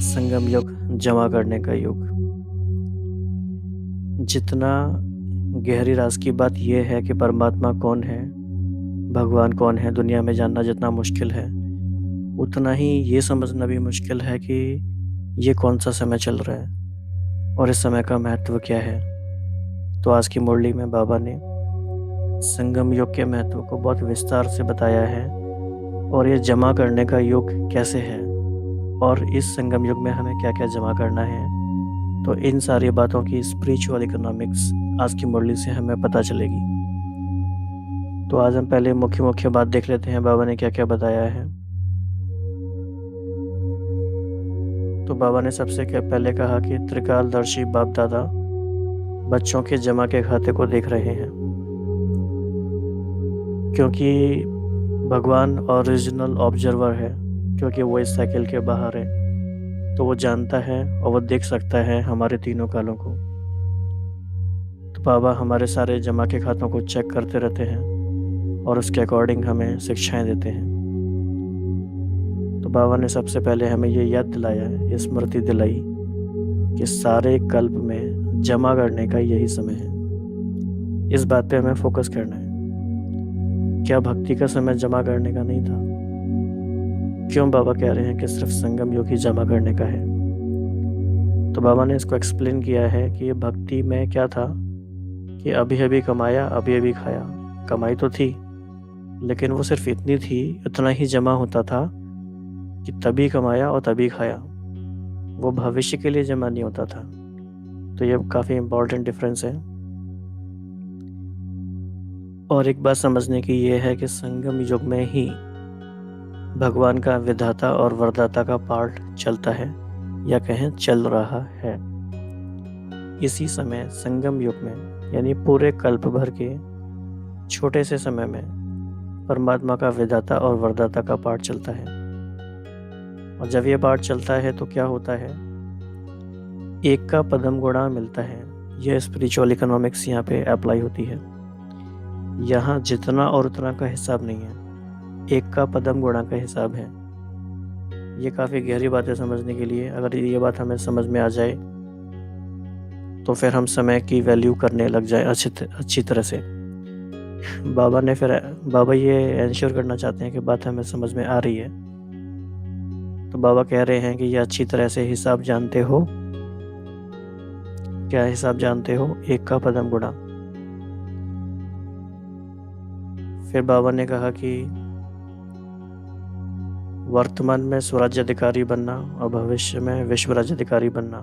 संगम युग, जमा करने का युग। जितना गहरी राज की बात यह है कि परमात्मा कौन है, भगवान कौन है, दुनिया में जानना जितना मुश्किल है, उतना ही ये समझना भी मुश्किल है कि ये कौन सा समय चल रहा है और इस समय का महत्व क्या है। तो आज की मुरली में बाबा ने संगम युग के महत्व को बहुत विस्तार से बताया है और ये जमा करने का युग कैसे है और इस संगम युग में हमें क्या क्या जमा करना है। तो इन सारी बातों की स्पिरिचुअल इकोनॉमिक्स आज की मुरली से हमें पता चलेगी। तो आज हम पहले मुख्य मुख्य बात देख लेते हैं बाबा ने क्या क्या बताया है। तो बाबा ने सबसे पहले कहा कि त्रिकालदर्शी बाप दादा बच्चों के जमा के खाते को देख रहे हैं, क्योंकि भगवान ओरिजिनल ऑब्जर्वर है, क्योंकि वो इस साइकिल के बाहर है, तो वो जानता है और वो देख सकता है हमारे तीनों कालों को। तो बाबा हमारे सारे जमा के खातों को चेक करते रहते हैं और उसके अकॉर्डिंग हमें शिक्षाएं देते हैं। तो बाबा ने सबसे पहले हमें ये याद दिलाया, ये स्मृति दिलाई कि सारे कल्प में जमा करने का यही समय है। इस बात पे हमें फोकस करना है। क्या भक्ति का समय जमा करने का नहीं था? क्यों बाबा कह रहे हैं कि सिर्फ संगम योग ही जमा करने का है? तो बाबा ने इसको एक्सप्लेन किया है कि ये भक्ति में क्या था कि अभी अभी कमाया, अभी अभी खाया। कमाई तो थी, लेकिन वो सिर्फ इतनी थी, इतना ही जमा होता था कि तभी कमाया और तभी खाया। वो भविष्य के लिए जमा नहीं होता था। तो ये काफ़ी इम्पोर्टेंट डिफरेंस है। और एक बात समझने की ये है कि संगम युग में ही भगवान का विधाता और वरदाता का पार्ट चलता है, या कहें चल रहा है। इसी समय संगम युग में, यानी पूरे कल्प भर के छोटे से समय में, परमात्मा का विधाता और वरदाता का पार्ट चलता है। और जब ये पार्ट चलता है तो क्या होता है? एक का पदम गुणा मिलता है। यह स्पिरिचुअल इकोनॉमिक्स यहाँ पे अप्लाई होती है। यहाँ जितना और उतना का हिसाब नहीं है, एक का पदम गुणा का हिसाब है। ये काफ़ी गहरी बात है समझने के लिए। अगर ये बात हमें समझ में आ जाए तो फिर हम समय की वैल्यू करने लग जाए अच्छी तरह से। बाबा ये इंश्योर करना चाहते हैं कि बात हमें समझ में आ रही है। तो बाबा कह रहे हैं कि ये अच्छी तरह से हिसाब जानते हो। क्या हिसाब जानते हो? एक का पदम गुणा। फिर बाबा ने कहा कि वर्तमान में स्वराज्य अधिकारी बनना और भविष्य में विश्व राज्य अधिकारी बनना,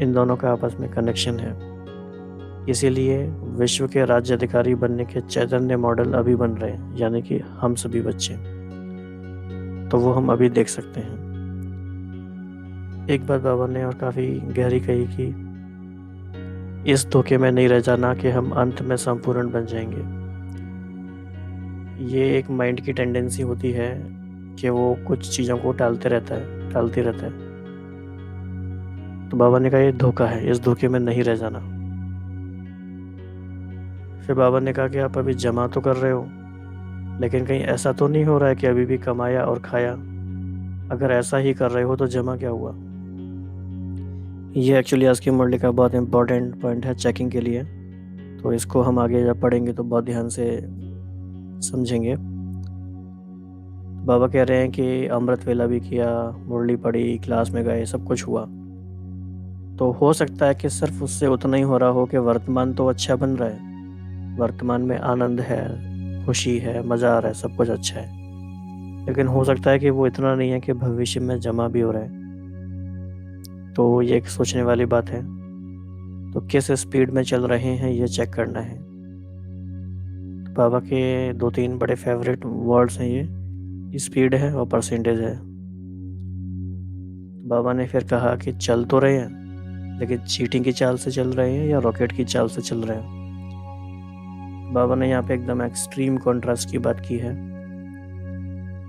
इन दोनों का आपस में कनेक्शन है। इसीलिए विश्व के राज्य अधिकारी बनने के चैतन्य मॉडल अभी बन रहे हैं, यानी कि हम सभी बच्चे। तो वो हम अभी देख सकते हैं। एक बात बाबा ने और काफ़ी गहरी कही कि इस धोखे में नहीं रह जाना कि हम अंत में संपूर्ण बन जाएंगे। ये एक माइंड की टेंडेंसी होती है कि वो कुछ चीज़ों को टालते रहता है। तो बाबा ने कहा ये धोखा है, इस धोखे में नहीं रह जाना। फिर बाबा ने कहा कि आप अभी जमा तो कर रहे हो, लेकिन कहीं ऐसा तो नहीं हो रहा है कि अभी भी कमाया और खाया? अगर ऐसा ही कर रहे हो तो जमा क्या हुआ? ये एक्चुअली आज की मुरली का बहुत इम्पोर्टेंट पॉइंट है चेकिंग के लिए। तो इसको हम आगे जब पढ़ेंगे तो बहुत ध्यान से समझेंगे। बाबा कह रहे हैं कि अमृत वेला भी किया, मुरली पढ़ी, क्लास में गए, सब कुछ हुआ। तो हो सकता है कि सिर्फ उससे उतना ही हो रहा हो कि वर्तमान तो अच्छा बन रहा है, वर्तमान में आनंद है, खुशी है, मज़ा आ रहा है, सब कुछ अच्छा है। लेकिन हो सकता है कि वो इतना नहीं है कि भविष्य में जमा भी हो रहा है। तो ये एक सोचने वाली बात है। तो किस स्पीड में चल रहे हैं ये चेक करना है। तो बाबा के 2-3 बड़े फेवरेट वर्ड्स हैं, ये स्पीड है और परसेंटेज है। तो बाबा ने फिर कहा कि चल तो रहे हैं, लेकिन चीटिंग की चाल से चल रहे हैं या रॉकेट की चाल से चल रहे हैं। बाबा ने यहाँ पे एकदम एक्सट्रीम कॉन्ट्रास्ट की बात की है।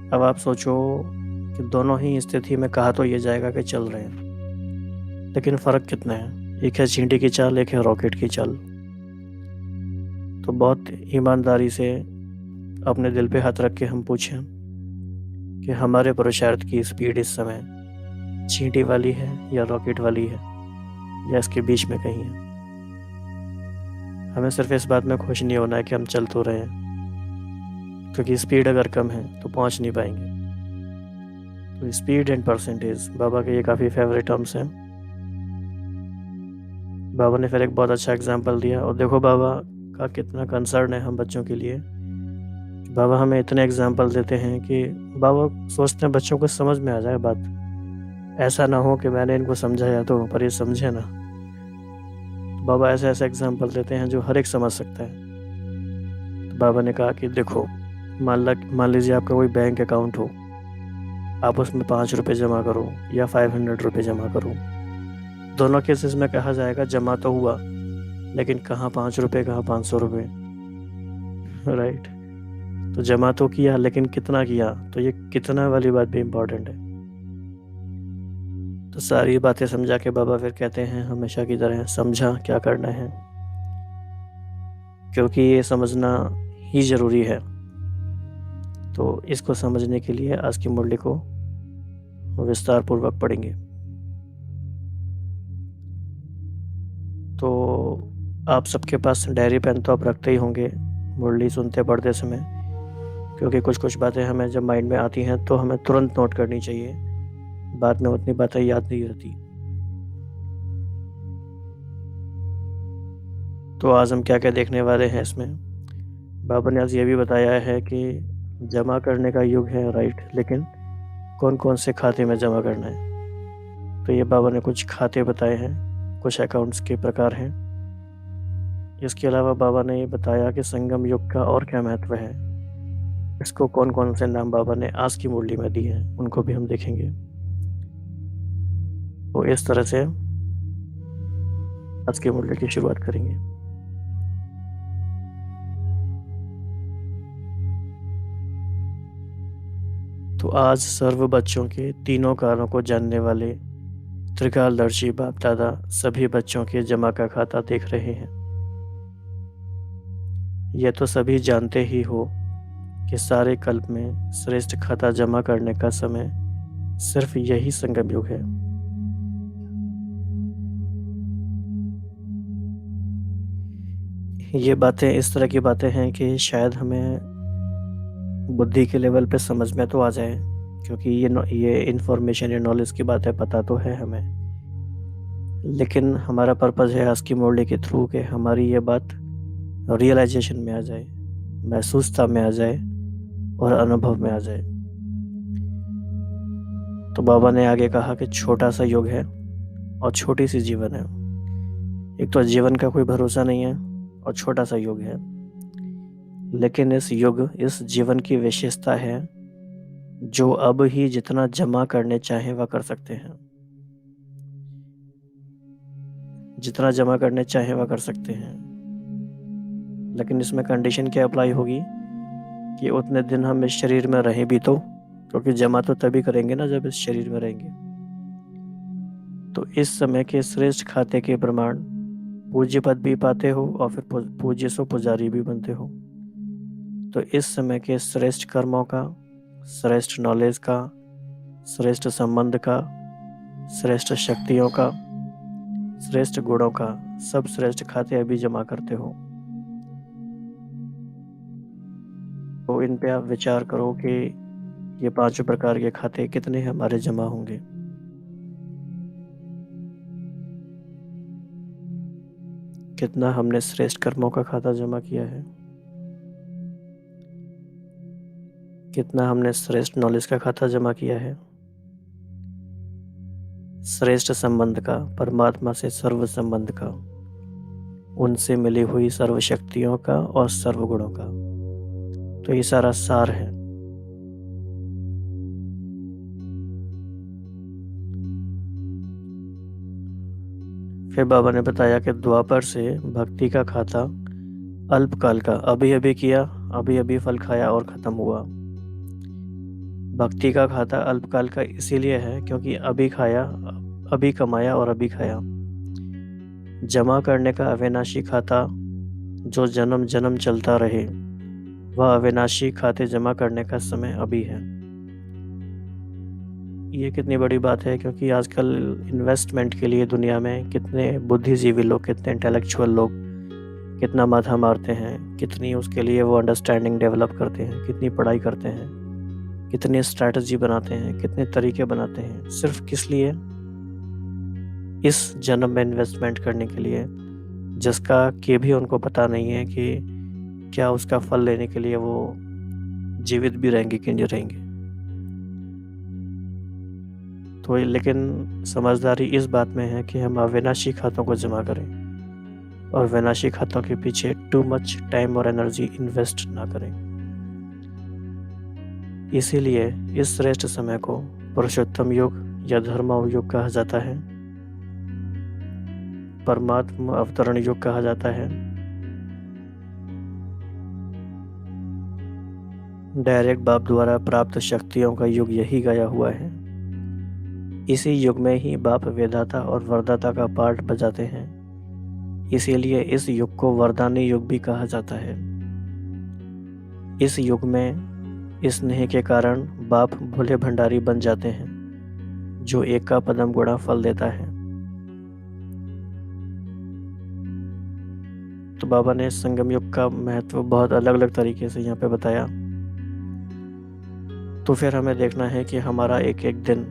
अब आप सोचो कि दोनों ही स्थिति में कहा तो ये जाएगा कि चल रहे हैं, लेकिन फ़र्क कितना है? एक है चींटी की चाल, एक है रॉकेट की चाल। तो बहुत ईमानदारी से अपने दिल पे हाथ रख के हम पूछें कि हमारे पुरुषार्थ की स्पीड इस समय चींटी वाली है या रॉकेट वाली है या इसके बीच में कहीं है। हमें सिर्फ इस बात में खुश नहीं होना है कि हम चल तो रहे हैं, क्योंकि स्पीड अगर कम है तो पहुंच नहीं पाएंगे। तो स्पीड एंड परसेंटेज बाबा के ये काफ़ी फेवरेट टर्म्स हैं। बाबा ने फिर एक बहुत अच्छा एग्जाम्पल दिया, और देखो बाबा का कितना कंसर्न है हम बच्चों के लिए। बाबा हमें इतने एग्जाम्पल देते हैं कि बाबा सोचते हैं बच्चों को समझ में आ जाए बात। ऐसा ना हो कि मैंने इनको समझाया तो पर ये समझे ना। तो बाबा ऐसे ऐसे एग्जाम्पल देते हैं जो हर एक समझ सकता है। तो बाबा ने कहा कि देखो, मान लीजिए आपका कोई बैंक अकाउंट हो, आप उसमें 5 रुपये जमा करो या 500 रुपये जमा करो। दोनों केसेस में कहा जाएगा जमा तो हुआ, लेकिन कहाँ 5 रुपये कहाँ 500 रुपये, राइट। तो जमा तो किया, लेकिन कितना किया, तो ये कितना वाली बात भी इम्पोर्टेंट है। तो सारी बातें समझा के बाबा फिर कहते हैं हमेशा की तरह, समझा क्या करना है, क्योंकि ये समझना ही ज़रूरी है। तो इसको समझने के लिए आज की मुरली को विस्तार पूर्वक पढ़ेंगे। तो आप सबके पास डायरी पेन तो आप रखते ही होंगे मुरली सुनते पढ़ते समय, क्योंकि कुछ कुछ बातें हमें जब माइंड में आती हैं तो हमें तुरंत नोट करनी चाहिए, बाद में उतनी बातें याद नहीं रहती। तो आज हम क्या क्या देखने वाले हैं इसमें। बाबा ने आज ये भी बताया है कि जमा करने का युग है, राइट, लेकिन कौन कौन से खाते में जमा करना है। तो ये बाबा ने कुछ खाते बताए हैं, कुछ अकाउंट्स के प्रकार हैं। इसके अलावा बाबा ने ये बताया कि संगम युग का और क्या महत्व है, इसको कौन कौन से नाम बाबा ने आज की मुरली में दिए हैं, उनको भी हम देखेंगे। तो इस तरह से आज की मुरली की शुरुआत करेंगे। तो आज सर्व बच्चों के तीनों कालों को जानने वाले त्रिकालदर्शी बाप दादा सभी बच्चों के जमा का खाता देख रहे हैं। यह तो सभी जानते ही हो कि सारे कल्प में श्रेष्ठ खाता जमा करने का समय सिर्फ यही संगम युग है। ये बातें इस तरह की बातें हैं कि शायद हमें बुद्धि के लेवल पे समझ में तो आ जाए, क्योंकि ये इन्फॉर्मेशन या नॉलेज की बातें पता तो है हमें, लेकिन हमारा पर्पज़ है आज की मुरली के थ्रू कि हमारी ये बात रियलाइजेशन में आ जाए, महसूसता में आ जाए और अनुभव में आ जाए। तो बाबा ने आगे कहा कि छोटा सा युग है और छोटी सी जीवन है। एक तो जीवन का कोई भरोसा नहीं है और छोटा सा युग है, लेकिन इस जीवन की विशेषता है जो अब ही जितना जमा करने चाहे वह कर सकते हैं। जितना जमा करने चाहे वह कर सकते हैं, लेकिन इसमें कंडीशन क्या अप्लाई होगी कि उतने दिन हम इस शरीर में रहें भी तो, क्योंकि जमा तो तभी करेंगे ना जब इस शरीर में रहेंगे। तो इस समय के श्रेष्ठ खाते के प्रमाण पूज्य पद भी पाते हो और फिर पूज्य सो पुजारी भी बनते हो। तो इस समय के श्रेष्ठ कर्मों का, श्रेष्ठ नॉलेज का, श्रेष्ठ संबंध का, श्रेष्ठ शक्तियों का, श्रेष्ठ गुणों का सब श्रेष्ठ खाते अभी जमा करते हो। तो इन पे आप विचार करो कि ये 5 प्रकार के खाते कितने हमारे जमा होंगे। कितना हमने श्रेष्ठ कर्मों का खाता जमा किया है, कितना हमने श्रेष्ठ नॉलेज का खाता जमा किया है, श्रेष्ठ संबंध का, परमात्मा से सर्व संबंध का, उनसे मिली हुई सर्व शक्तियों का और सर्व गुणों का। तो ये सारा सार है। फिर बाबा ने बताया कि द्वापर से भक्ति का खाता अल्पकाल का, अभी अभी किया, अभी अभी फल खाया और खत्म हुआ। भक्ति का खाता अल्पकाल का इसीलिए है क्योंकि अभी खाया, अभी कमाया और अभी खाया। जमा करने का अविनाशी खाता जो जन्म जन्म चलता रहे, वह अविनाशी खाते जमा करने का समय अभी है। ये कितनी बड़ी बात है, क्योंकि आजकल इन्वेस्टमेंट के लिए दुनिया में कितने बुद्धिजीवी लोग, कितने इंटेलेक्चुअल लोग कितना माथा मारते हैं, कितनी उसके लिए वो अंडरस्टैंडिंग डेवलप करते हैं, कितनी पढ़ाई करते हैं, कितनी स्ट्रैटेजी बनाते हैं, कितने तरीके बनाते हैं, सिर्फ किस लिए? इस जन्म में इन्वेस्टमेंट करने के लिए, जिसका कि भी उनको पता नहीं है कि क्या उसका फल लेने के लिए वो जीवित भी रहेंगे कि नहीं रहेंगे। तो लेकिन समझदारी इस बात में है कि हम अविनाशी खातों को जमा करें और विनाशी खातों के पीछे टू मच टाइम और एनर्जी इन्वेस्ट ना करें। इसीलिए इस श्रेष्ठ समय को पुरुषोत्तम युग या धर्म युग कहा जाता है, परमात्मा अवतरण युग कहा जाता है, डायरेक्ट बाप द्वारा प्राप्त शक्तियों का युग यही गया हुआ है। इसी युग में ही बाप वेदाता और वरदाता का पार्ट बजाते हैं, इसीलिए इस युग को वरदानी युग भी कहा जाता है। इस युग में स्नेह के कारण बाप भोले भंडारी बन जाते हैं, जो एक का पदम गुणा फल देता है। तो बाबा ने संगम युग का महत्व बहुत अलग अलग तरीके से यहाँ पे बताया। तो फिर हमें देखना है कि हमारा एक एक दिन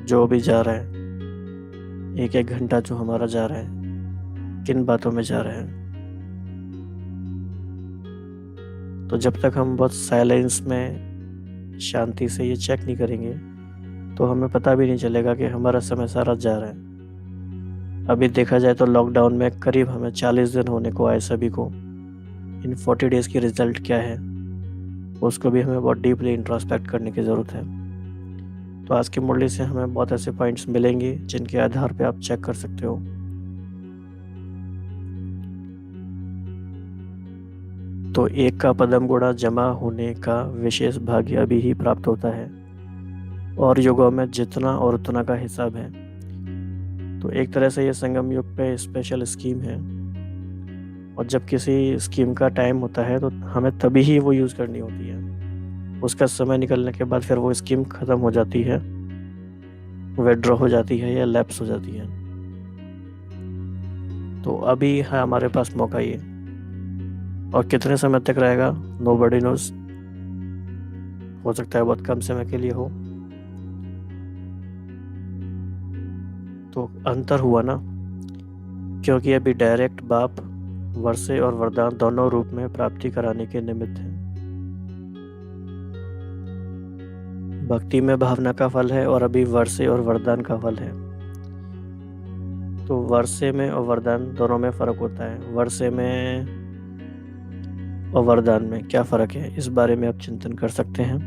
जो भी जा रहा है, एक एक घंटा जो हमारा जा रहा है, किन बातों में जा रहा है। तो जब तक हम बहुत साइलेंस में शांति से ये चेक नहीं करेंगे, तो हमें पता भी नहीं चलेगा कि हमारा समय सारा जा रहा है। अभी देखा जाए तो लॉकडाउन में करीब हमें 40 दिन होने को आए सभी को। इन 40 डेज़ की रिजल्ट क्या है, उसको भी हमें बहुत डीपली इंट्रोस्पेक्ट करने की ज़रूरत है। तो आज की मुरली से हमें बहुत ऐसे पॉइंट्स मिलेंगे जिनके आधार पे आप चेक कर सकते हो। तो एक का पदम गुणा जमा होने का विशेष भाग्य अभी ही प्राप्त होता है, और युगों में जितना और उतना का हिसाब है। तो एक तरह से ये संगम युग पे स्पेशल स्कीम है, और जब किसी स्कीम का टाइम होता है तो हमें तभी ही वो यूज़ करनी होती है। उसका समय निकलने के बाद फिर वो स्कीम ख़त्म हो जाती है, विड्रॉ हो जाती है या लैप्स हो जाती है। तो अभी है हमारे पास मौका ये, और कितने समय तक रहेगा नोबडी नोज। हो सकता है बहुत कम समय के लिए हो। तो अंतर हुआ ना, क्योंकि अभी डायरेक्ट बाप वर्षे और वरदान दोनों रूप में प्राप्ति कराने के निमित्त है। भक्ति में भावना का फल है और अभी वर्षे और वरदान का फल है। तो वर्षे में और वरदान दोनों में फ़र्क होता है। वर्षे में और वरदान में क्या फ़र्क है, इस बारे में आप चिंतन कर सकते हैं।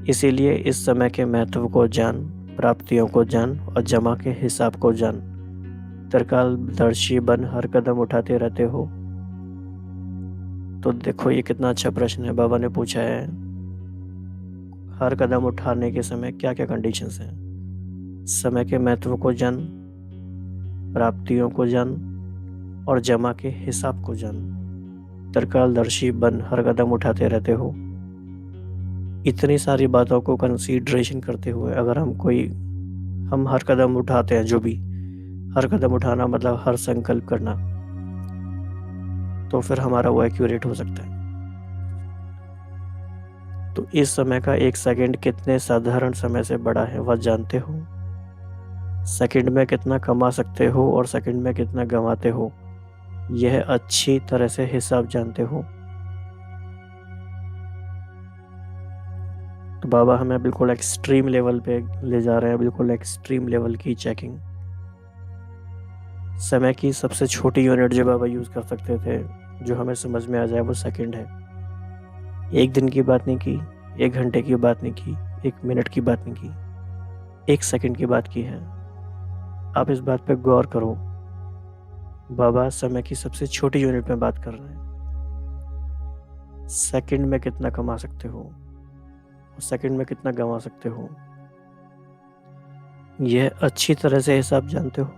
इसीलिए इस समय के महत्व को जान, प्राप्तियों को जान और जमा के हिसाब को जान। त्रिकालदर्शी बन हर कदम उठाते रहते हो। तो देखो ये कितना अच्छा प्रश्न है बाबा ने पूछा है। हर कदम उठाने के समय क्या क्या कंडीशंस हैं? समय के महत्व को जान, प्राप्तियों को जान और जमा के हिसाब को जान। त्रिकालदर्शी बन हर कदम उठाते रहते हो। इतनी सारी बातों को कंसीडरेशन करते हुए अगर हम हर कदम उठाते हैं, जो भी हर कदम उठाना मतलब हर संकल्प करना, तो फिर हमारा वो एक्यूरेट हो सकता है। तो इस समय का एक सेकंड कितने साधारण समय से बड़ा है वह जानते हो? सेकंड में कितना कमा सकते हो और सेकंड में कितना गंवाते हो, यह अच्छी तरह से हिसाब जानते हो? तो बाबा हमें बिल्कुल एक्सट्रीम लेवल पे ले जा रहे हैं, बिल्कुल एक्सट्रीम लेवल की चेकिंग। समय की सबसे छोटी यूनिट जो बाबा यूज़ कर सकते थे, जो हमें समझ में आ जाए, वो सेकंड है। एक दिन की बात नहीं की, एक घंटे की बात नहीं की, एक मिनट की बात नहीं की, एक सेकंड की बात की है। आप इस बात पे गौर करो। बाबा समय की सबसे छोटी यूनिट में बात कर रहे हैं। सेकंड में कितना कमा सकते हो और सेकंड में कितना गंवा सकते हो, यह अच्छी तरह से हिसाब जानते हो?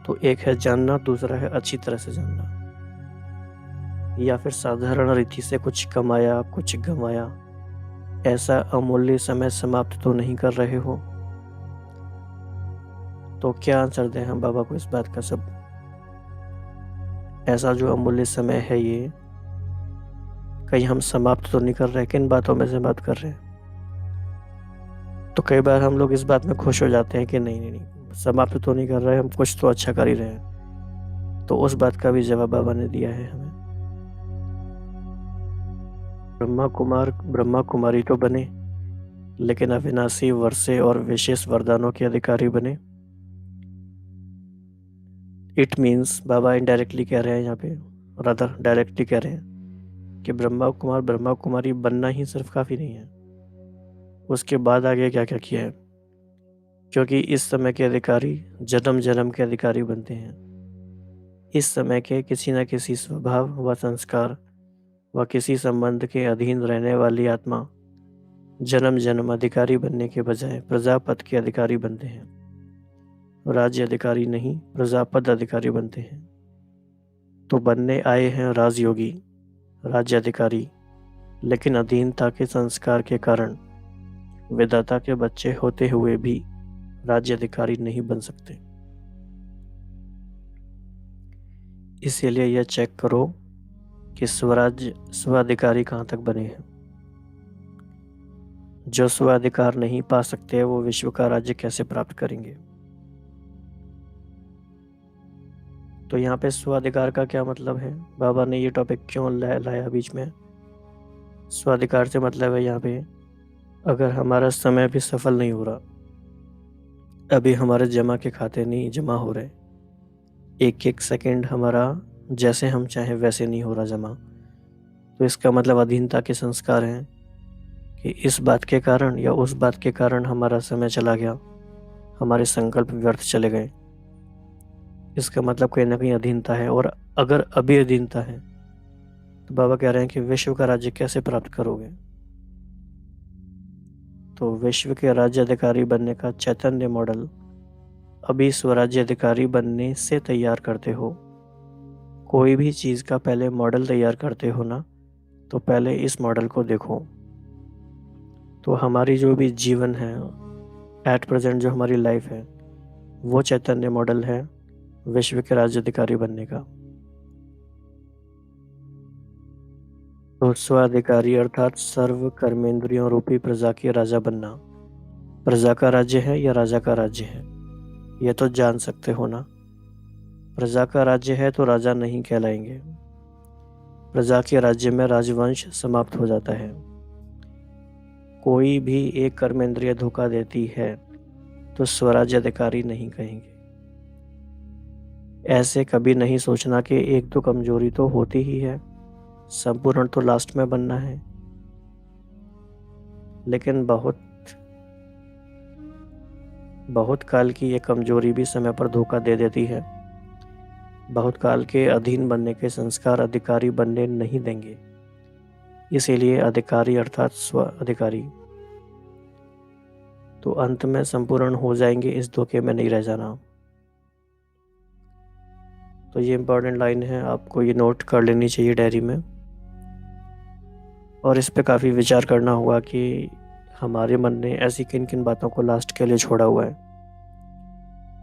तो एक है जानना, दूसरा है अच्छी तरह से जानना। या फिर साधारण रीति से कुछ कमाया कुछ गंवाया, ऐसा अमूल्य समय समाप्त तो नहीं कर रहे हो? तो क्या आंसर दें हम बाबा को इस बात का सब? ऐसा जो अमूल्य समय है ये कहीं हम समाप्त तो नहीं कर रहे? किन बातों में समाप्त कर रहे हैं? तो कई बार हम लोग इस बात में खुश हो जाते हैं कि नहीं नहीं नहीं, समाप्त तो नहीं कर रहे, हम कुछ तो अच्छा कर ही रहे हैं। तो उस बात का भी जवाब बाबा ने दिया है हमें। ब्रह्मा कुमारी तो बने, लेकिन अविनाशी वर्षे और विशेष वरदानों के अधिकारी बने। इट मीन्स बाबा इनडायरेक्टली कह रहे हैं यहाँ पे, रादर डायरेक्टली कह रहे हैं कि ब्रह्मा कुमारी बनना ही सिर्फ काफ़ी नहीं है, उसके बाद आगे क्या क्या किया है। क्योंकि इस समय के अधिकारी जन्म जन्म के अधिकारी बनते हैं। इस समय के किसी न किसी स्वभाव व संस्कार व किसी संबंध के अधीन रहने वाली आत्मा जन्म जन्म अधिकारी बनने के बजाय प्रजापद के अधिकारी बनते हैं। राज्य अधिकारी नहीं, प्रजापद अधिकारी बनते हैं। तो बनने आए हैं राजयोगी, राज्य अधिकारी, लेकिन अधीनता के संस्कार के कारण विधाता के बच्चे होते हुए भी राज्य अधिकारी नहीं बन सकते। इसीलिए यह चेक करो कि स्वराज्य स्वाधिकारी कहाँ तक बने हैं। जो स्वाधिकार नहीं पा सकते वो विश्व का राज्य कैसे प्राप्त करेंगे? तो यहाँ पे स्वाधिकार का क्या मतलब है? बाबा ने ये टॉपिक क्यों लाया बीच में? स्वाधिकार से मतलब है यहाँ पे, अगर हमारा समय भी सफल नहीं हो रहा, अभी हमारे जमा के खाते नहीं जमा हो रहे, एक एक सेकंड हमारा जैसे हम चाहें वैसे नहीं हो रहा जमा, तो इसका मतलब अधीनता के संस्कार हैं कि इस बात के कारण या उस बात के कारण हमारा समय चला गया, हमारे संकल्प व्यर्थ चले गए। इसका मतलब कहीं ना कहीं अधीनता है। और अगर अभी अधीनता है तो बाबा कह रहे हैं कि विश्व का राज्य कैसे प्राप्त करोगे? तो विश्व के राज्य अधिकारी बनने का चैतन्य मॉडल अभी स्वराज्य अधिकारी बनने से तैयार करते हो। कोई भी चीज़ का पहले मॉडल तैयार करते हो ना, तो पहले इस मॉडल को देखो। तो हमारी जो भी जीवन है एट प्रेजेंट, जो हमारी लाइफ है, वो चैतन्य मॉडल है विश्व के राज्य अधिकारी बनने का। तो स्वाधिकारी अर्थात सर्व कर्मेंद्रियों रूपी प्रजा के राजा बनना। प्रजा का राज्य है या राजा का राज्य है, यह तो जान सकते हो ना। प्रजा का राज्य है तो राजा नहीं कहलाएंगे। प्रजा के राज्य में राजवंश समाप्त हो जाता है। कोई भी एक कर्मेंद्रिय धोखा देती है तो स्वराज्य अधिकारी नहीं कहेंगे। ऐसे कभी नहीं सोचना कि एक तो कमजोरी तो होती ही है, संपूर्ण तो लास्ट में बनना है। लेकिन बहुत काल की ये कमजोरी भी समय पर धोखा दे देती है। बहुत काल के अधीन बनने के संस्कार अधिकारी बनने नहीं देंगे। इसीलिए अधिकारी अर्थात स्व अधिकारी तो अंत में संपूर्ण हो जाएंगे, इस धोखे में नहीं रह जाना। तो ये इम्पोर्टेंट लाइन है, आपको ये नोट कर लेनी चाहिए डायरी में। और इस पे काफ़ी विचार करना होगा कि हमारे मन ने ऐसी किन किन बातों को लास्ट के लिए छोड़ा हुआ है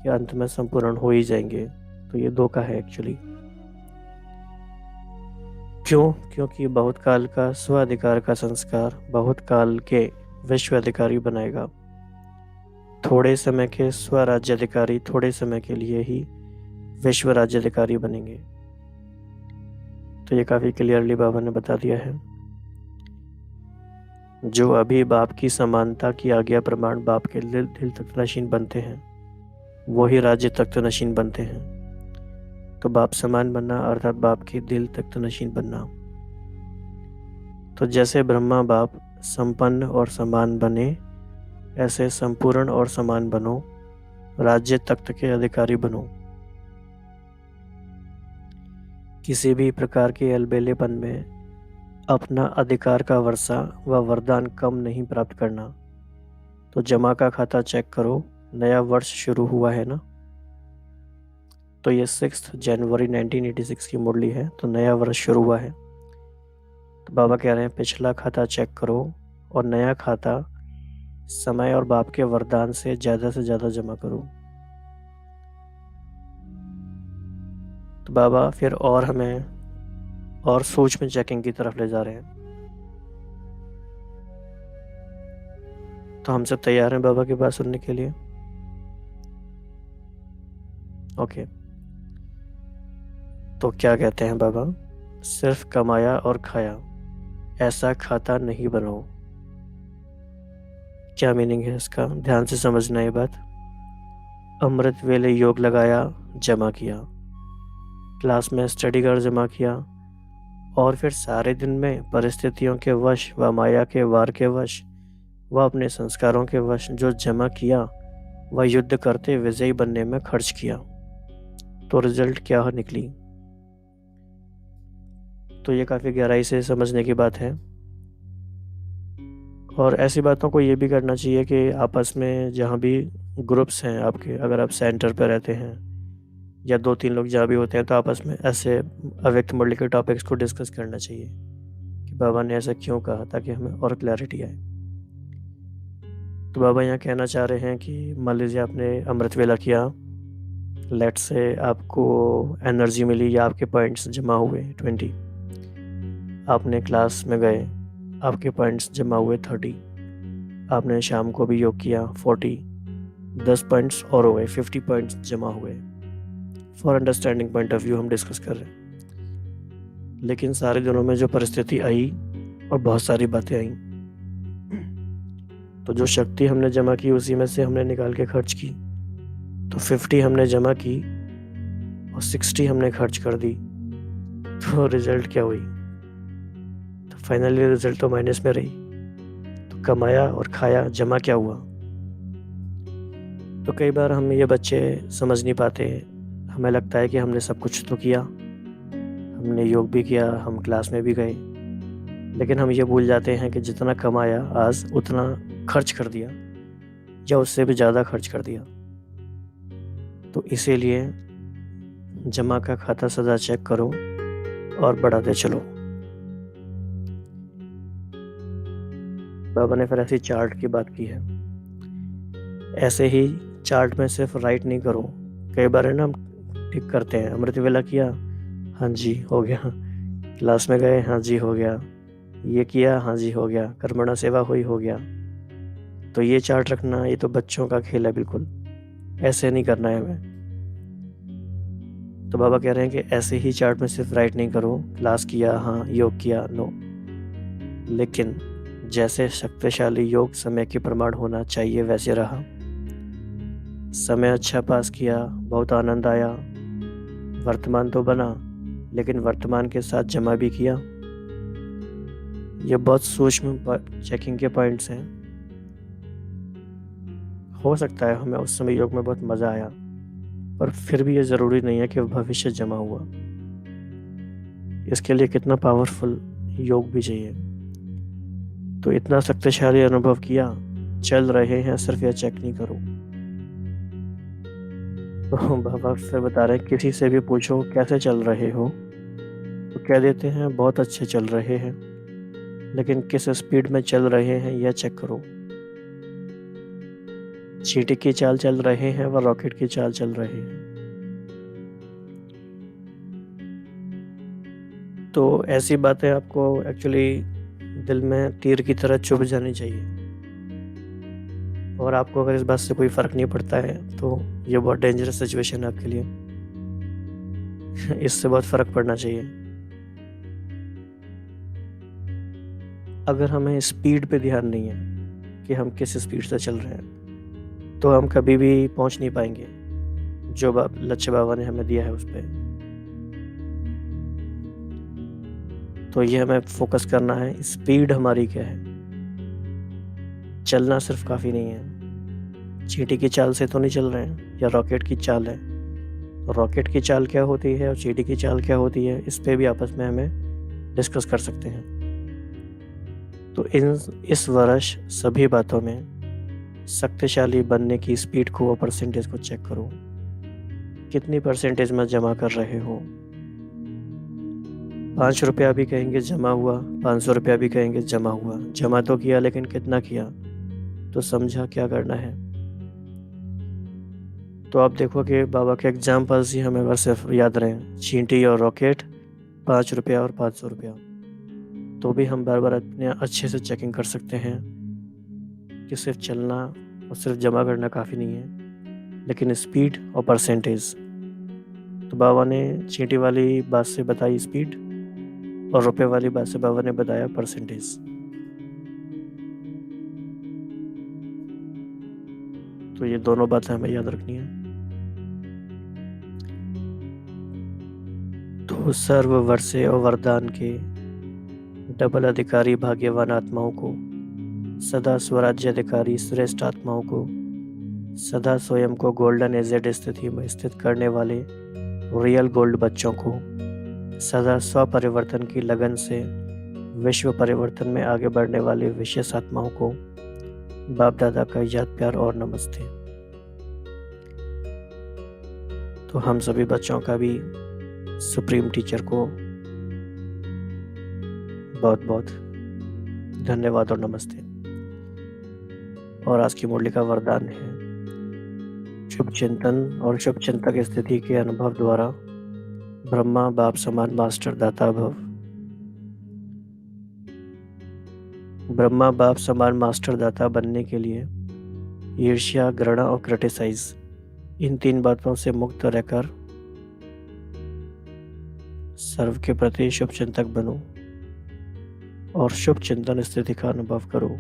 कि अंत में संपूर्ण हो ही जाएंगे। तो ये धोखा है एक्चुअली। क्यों? क्योंकि बहुत काल का स्व अधिकार का संस्कार बहुत काल के विश्व अधिकारी बनाएगा। थोड़े समय के स्व राज्य अधिकारी थोड़े समय के लिए ही विश्व राज्य अधिकारी बनेंगे। तो ये काफ़ी क्लियरली बाबा ने बता दिया है। जो अभी बाप की समानता की आज्ञा प्रमाण बाप के दिल तक नशीन बनते हैं, वही राज्य तख्त नशीन बनते हैं। तो बाप समान बनना अर्थात बाप के दिल तख्त नशीन बनना। तो जैसे ब्रह्मा बाप संपन्न और समान बने, ऐसे संपूर्ण और समान बनो, राज्य तख्त के अधिकारी बनो। किसी भी प्रकार के अलबेलेपन में अपना अधिकार का वर्षा व वरदान कम नहीं प्राप्त करना। तो जमा का खाता चेक करो, नया वर्ष शुरू हुआ है ना। तो ये 6 जनवरी 1986 की मुरली है, तो नया वर्ष शुरू हुआ है। तो बाबा कह रहे हैं पिछला खाता चेक करो, और नया खाता समय और बाप के वरदान से ज़्यादा जमा करो। तो बाबा फिर और हमें और सूक्ष्म चेकिंग की तरफ ले जा रहे हैं। तो हम सब तैयार हैं बाबा की बात सुनने के लिए। ओके, तो क्या कहते हैं बाबा? सिर्फ कमाया और खाया, ऐसा खाता नहीं बनाओ। क्या मीनिंग है इसका? ध्यान से समझना ये बात। अमृत वेले योग लगाया, जमा किया, क्लास में स्टडी कर जमा किया, और फिर सारे दिन में परिस्थितियों के वश व माया के वार के वश व अपने संस्कारों के वश जो जमा किया वह युद्ध करते विजयी बनने में खर्च किया। तो रिजल्ट क्या निकली? तो ये काफ़ी गहराई से समझने की बात है। और ऐसी बातों को ये भी करना चाहिए कि आपस में जहाँ भी ग्रुप्स हैं आपके, अगर आप सेंटर पर रहते हैं या 2-3 लोग जहाँ भी होते हैं, तो आपस में ऐसे अव्यक्त मुरली के टॉपिक्स को डिस्कस करना चाहिए कि बाबा ने ऐसा क्यों कहा, ताकि हमें और क्लैरिटी आए। तो बाबा यहाँ कहना चाह रहे हैं कि मान लीजिए आपने अमृत वेला किया, लेट से आपको एनर्जी मिली या आपके पॉइंट्स जमा हुए 20, आपने क्लास में गए, आपके पॉइंट्स जमा हुए 30, आपने शाम को भी योग किया 40, 10 पॉइंट्स और हो गए, 50 पॉइंट्स जमा हुए। For understanding point of view हम डिस्कस कर रहे हैं। लेकिन सारे दिनों में जो परिस्थिति आई और बहुत सारी बातें आई, तो जो शक्ति हमने जमा की उसी में से हमने निकाल के खर्च की। तो 50 हमने जमा की और 60 हमने खर्च कर दी। तो रिजल्ट क्या हुई? तो फाइनली रिजल्ट तो माइनस में रही। तो कमाया और खाया, जमा क्या हुआ? तो कई बार हम ये बच्चे समझ नहीं पाते। हमें लगता है कि हमने सब कुछ तो किया, हमने योग भी किया, हम क्लास में भी गए, लेकिन हम ये भूल जाते हैं कि जितना कमाया आज उतना खर्च कर दिया या उससे भी ज़्यादा खर्च कर दिया। तो इसीलिए जमा का खाता सदा चेक करो और बढ़ाते चलो। बाबा ने फिर ऐसी चार्ट की बात की है। ऐसे ही चार्ट में सिर्फ राइट नहीं करो। कई बार है ना, हम टिक करते हैं, अमृत वेला किया, हाँ जी हो गया, क्लास में गए, हाँ जी हो गया, ये किया, हाँ जी हो गया, कर्मणा सेवा हुई, हो गया। तो ये चार्ट रखना, ये तो बच्चों का खेल है, बिल्कुल ऐसे नहीं करना है हमें। तो बाबा कह रहे हैं कि ऐसे ही चार्ट में सिर्फ राइट नहीं करो, क्लास किया, हाँ, योग किया, नो। लेकिन जैसे शक्तिशाली योग समय के प्रमाण होना चाहिए वैसे रहा। समय अच्छा पास किया, बहुत आनंद आया, वर्तमान तो बना, लेकिन वर्तमान के साथ जमा भी किया। ये बहुत सूक्ष्म चेकिंग के पॉइंट्स हैं। हो सकता है हमें उस समय योग में बहुत मज़ा आया, पर फिर भी ये ज़रूरी नहीं है कि भविष्य जमा हुआ। इसके लिए कितना पावरफुल योग भी चाहिए। तो इतना शक्तिशाली अनुभव किया, चल रहे हैं, सिर्फ यह चेक नहीं करो। तो बाबा फिर बता रहे हैं, किसी से भी पूछो कैसे चल रहे हो, तो कह देते हैं बहुत अच्छे चल रहे हैं, लेकिन किस स्पीड में चल रहे हैं यह चेक करो। चींटी की चाल चल रहे हैं व रॉकेट की चाल चल रहे हैं। तो ऐसी बातें आपको एक्चुअली दिल में तीर की तरह चुभ जानी चाहिए। और आपको अगर इस बात से कोई फ़र्क नहीं पड़ता है तो ये बहुत डेंजरस सिचुएशन है आपके लिए। इससे बहुत फ़र्क पड़ना चाहिए। अगर हमें स्पीड पे ध्यान नहीं है कि हम किस स्पीड से चल रहे हैं, तो हम कभी भी पहुंच नहीं पाएंगे जो लक्ष्य बाबा ने हमें दिया है उस पर। तो ये हमें फोकस करना है, स्पीड हमारी क्या है। चलना सिर्फ काफ़ी नहीं है। चींटी की चाल से तो नहीं चल रहे हैं, या रॉकेट की चाल है। तो रॉकेट की चाल क्या होती है और चींटी की चाल क्या होती है, इस पे भी आपस में हमें डिस्कस कर सकते हैं। तो इस वर्ष सभी बातों में शक्तिशाली बनने की स्पीड को, परसेंटेज को चेक करो। कितनी परसेंटेज में जमा कर रहे हो। ₹5 भी कहेंगे जमा हुआ, ₹500 भी कहेंगे जमा हुआ। जमा तो किया, लेकिन कितना किया? तो समझा क्या करना है। तो आप देखो कि बाबा के एग्जाम्पल्स ही हमें अगर सिर्फ याद रहें, चींटी और रॉकेट, ₹5 और ₹500, तो भी हम बार बार अपने अच्छे से चेकिंग कर सकते हैं कि सिर्फ चलना और सिर्फ जमा करना काफ़ी नहीं है, लेकिन स्पीड और परसेंटेज। तो बाबा ने चींटी वाली बात से बताई स्पीड, और रुपए वाली बात से बाबा ने बताया परसेंटेज। तो ये दोनों बातें हमें याद रखनी है। तो सर्व वर्षे और वरदान के डबल अधिकारी भाग्यवान आत्माओं को, सदा स्वराज्य अधिकारी श्रेष्ठ आत्माओं को, सदा स्वयं को गोल्डन एजेड स्थिति में स्थित करने वाले रियल गोल्ड बच्चों को, सदा स्वपरिवर्तन की लगन से विश्व परिवर्तन में आगे बढ़ने वाले विशेष आत्माओं को बाप दादा का याद प्यार और नमस्ते। तो हम सभी बच्चों का भी सुप्रीम टीचर को बहुत बहुत धन्यवाद और नमस्ते। और आज की मुरली का वरदान है, शुभ चिंतन और शुभ चिंतक स्थिति के अनुभव द्वारा ब्रह्मा बाप समान मास्टर दाता भव। ब्रह्मा बाप समान मास्टर दाता बनने के लिए ईर्ष्या, घृणा और क्रिटिसाइज, इन 3 बातों से मुक्त रहकर सर्व के प्रति शुभ चिंतक बनो और शुभ चिंतन स्थिति का अनुभव करो।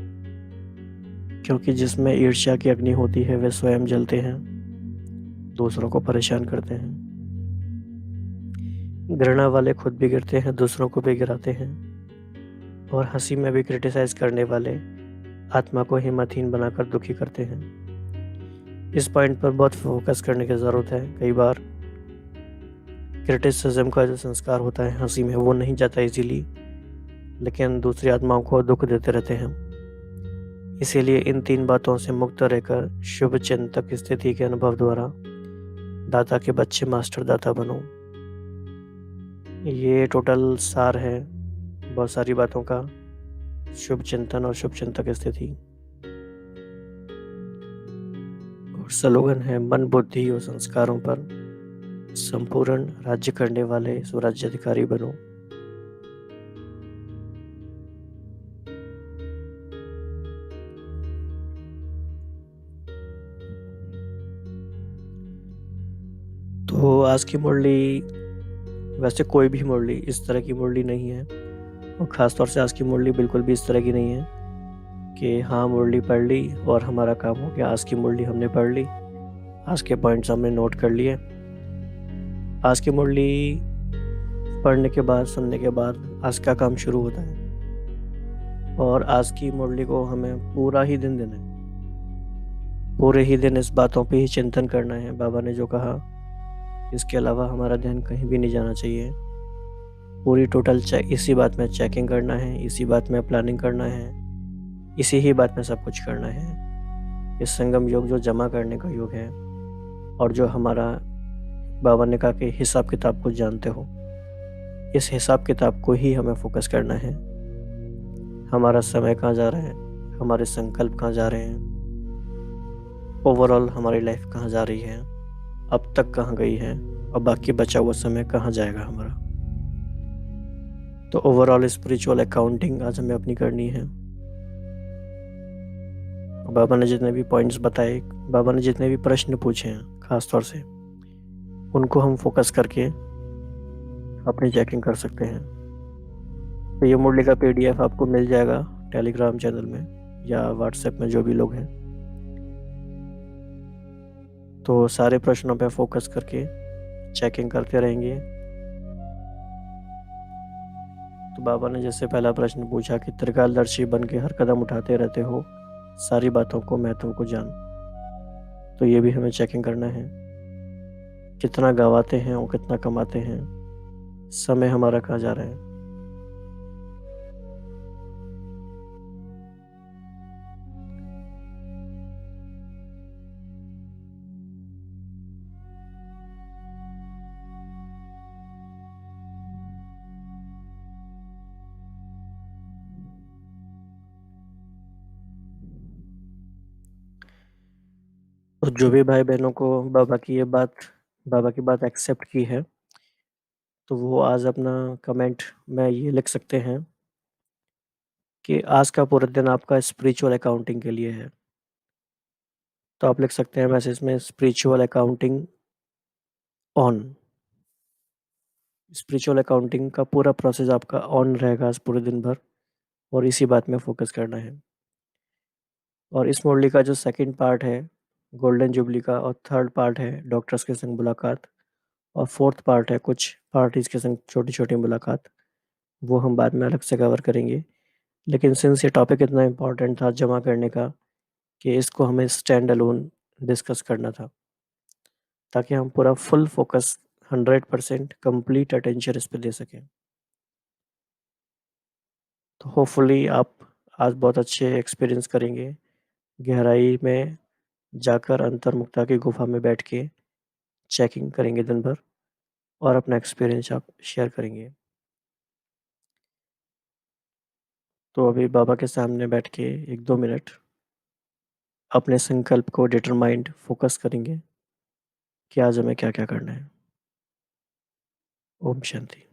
क्योंकि जिसमें ईर्ष्या की अग्नि होती है वे स्वयं जलते हैं, दूसरों को परेशान करते हैं। घृणा वाले खुद भी गिरते हैं, दूसरों को भी गिराते हैं। और हंसी में भी क्रिटिसाइज करने वाले आत्मा को हिम्मतहीन बनाकर दुखी करते हैं। इस पॉइंट पर बहुत फोकस करने की ज़रूरत है। कई बार क्रिटिसिज्म का जो संस्कार होता है हंसी में, वो नहीं जाता इजीली, लेकिन दूसरी आत्माओं को दुख देते रहते हैं। इसीलिए इन 3 बातों से मुक्त रहकर शुभ चिंतक स्थिति के अनुभव द्वारा दाता के बच्चे मास्टर दाता बनो। ये टोटल सार है बहुत सारी बातों का, शुभ चिंतन और शुभ चिंतक स्थिति। और स्लोगन है, मन बुद्धि और संस्कारों पर संपूर्ण राज्य करने वाले स्वराज्य अधिकारी बनो। तो आज की मुरली, वैसे कोई भी मुरली इस तरह की मुरली नहीं है, और ख़ास तौर से आज की मुरली बिल्कुल भी इस तरह की नहीं है कि हाँ मुरली पढ़ ली और हमारा काम हो गया। आज की मुरली हमने पढ़ ली, आज के पॉइंट्स हमने नोट कर लिए। आज की मुरली पढ़ने के बाद, सुनने के बाद आज का काम शुरू होता है। और आज की मुरली को हमें पूरा ही दिन देना है, पूरे ही दिन इस बातों पे ही चिंतन करना है, बाबा ने जो कहा। इसके अलावा हमारा ध्यान कहीं भी नहीं जाना चाहिए। पूरी टोटल इसी बात में चेकिंग करना है, इसी बात में प्लानिंग करना है, इसी ही बात में सब कुछ करना है। इस संगम योग जो जमा करने का योग है, और जो हमारा बाबा ने कहा कि हिसाब किताब को जानते हो, इस हिसाब किताब को ही हमें फोकस करना है। हमारा समय कहाँ जा रहा है, हमारे संकल्प कहाँ जा रहे हैं, ओवरऑल हमारी लाइफ कहाँ जा रही है, अब तक कहाँ गई है, और बाकी बचा हुआ समय कहाँ जाएगा हमारा। तो ओवरऑल स्पिरिचुअल अकाउंटिंग आज हमें अपनी करनी है। बाबा ने जितने भी पॉइंट्स बताए, बाबा ने जितने भी प्रश्न पूछे हैं खास तौर से, उनको हम फोकस करके अपनी चेकिंग कर सकते हैं। तो ये मुरली का PDF आपको मिल जाएगा टेलीग्राम चैनल में या व्हाट्सएप में, जो भी लोग हैं। तो सारे प्रश्नों पे फोकस करके चेकिंग करते रहेंगे। तो बाबा ने जैसे पहला प्रश्न पूछा कि त्रिकालदर्शी बन के हर कदम उठाते रहते हो, सारी बातों को, महत्व को जान। तो ये भी हमें चेकिंग करना है, कितना गवाते हैं और कितना कमाते हैं, समय हमारा कहाँ जा रहा है। और जो भी भाई बहनों को बाबा की बात एक्सेप्ट की है, तो वो आज अपना कमेंट में ये लिख सकते हैं कि आज का पूरा दिन आपका स्पिरिचुअल अकाउंटिंग के लिए है। तो आप लिख सकते हैं मैसेज में spiritual accounting on. Spiritual accounting का पूरा प्रोसेस आपका ऑन रहेगा आज पूरे दिन भर, और इसी बात में फोकस करना है। और इस मुरली का जो सेकंड पार्ट है गोल्डन जुबली का, और थर्ड पार्ट है डॉक्टर्स के संग मुलाकात, और फोर्थ पार्ट है कुछ पार्टीज के संग छोटी छोटी मुलाकात, वो हम बाद में अलग से कवर करेंगे। लेकिन सिंस ये टॉपिक इतना इम्पोर्टेंट था जमा करने का कि इसको हमें स्टैंड अलोन डिस्कस करना था, ताकि हम पूरा फुल फोकस 100% कंप्लीट अटेंशन इस पे दे सकें। तो होपफुली आप आज बहुत अच्छे एक्सपीरियंस करेंगे, गहराई में जाकर अंतर्मुक्ता की गुफा में बैठ के चेकिंग करेंगे दिन भर, और अपना एक्सपीरियंस आप शेयर करेंगे। तो अभी बाबा के सामने बैठ के 1-2 मिनट अपने संकल्प को डिटरमाइंड फोकस करेंगे कि आज हमें क्या क्या करना है। ओम शांति।